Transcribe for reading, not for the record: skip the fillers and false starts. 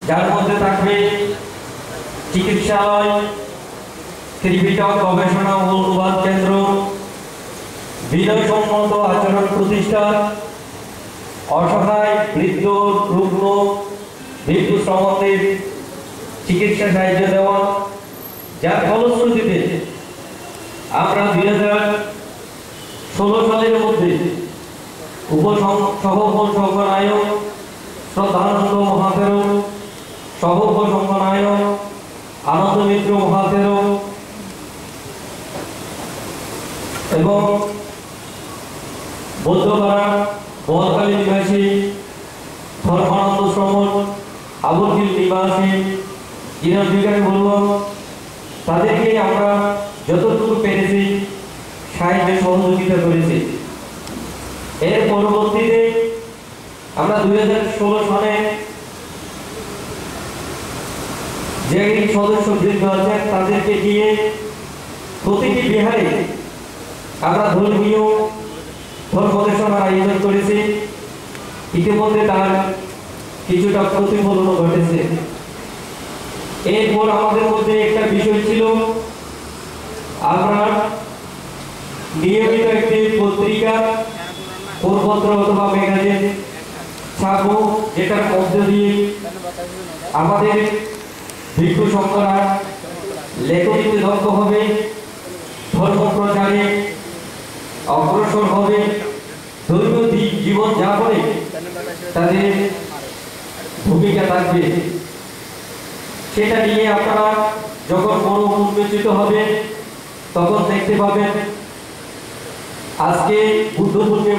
যার মধ্যে থাকবে চিকিৎসালয়, ত্রিপিটক গবেষণা ও অনুবাদ কেন্দ্র, বিনয়সম্মত আচরণ প্রতিষ্ঠান, অসহায় বৃদ্ধ রুগ্ন ভিক্ষু শ্রমণদের চিকিৎসা সাহায্য দেওয়া, যার ফলশ্রুতিতে আমরা 2016 সালের মধ্যে উপসংঘনায়ক শ্রদ্ধানন্দ মহাথেরো, সহ উপসংঘনায়ক আনন্দ মিত্র মহাথেরো এবং বৌদ্ধপাড়া বোয়ালখালী নিবাসী ধর্মানন্দ শ্রমণ, আবুলখিল নিবাসী জিনাত বিজ্ঞানী বলুন, তাদেরকে আমরা যতটুকু পেরেছি সাহায্য সহযোগিতা করেছি। এর পরবর্তীতে আমরা 2016 সালে যে সদস্য বৃন্দ আছেন তাদেরকে দিয়ে প্রতিটি বিহারে আমরা ধর্মীয় ধর্মদেশনার আয়োজন করেছি। ইতিমধ্যে তার কিছুটা প্রতিফলন ঘটেছে। এরপর আমাদের মধ্যে একটা বিষয় ছিল, আমরা নিয়মিত একটি পত্রিকা, প্রপত্র অথবা ম্যাগাজিন ছাপব, যেটার মধ্য দিয়ে আমাদের ভিক্ষু সংখ্যা লেখনীতে দক্ষ হবে, ধর্ম প্রচারে অগ্রসর হবে, দৈনন্দিন জীবন যাপনে তাদের ভূমিকা থাকবে। সেটা নিয়ে আপনারা যখন বড় উন্মোচিত হবে তখন দেখতে পাবেন। আজকে বুদ্ধ পূর্ণিমা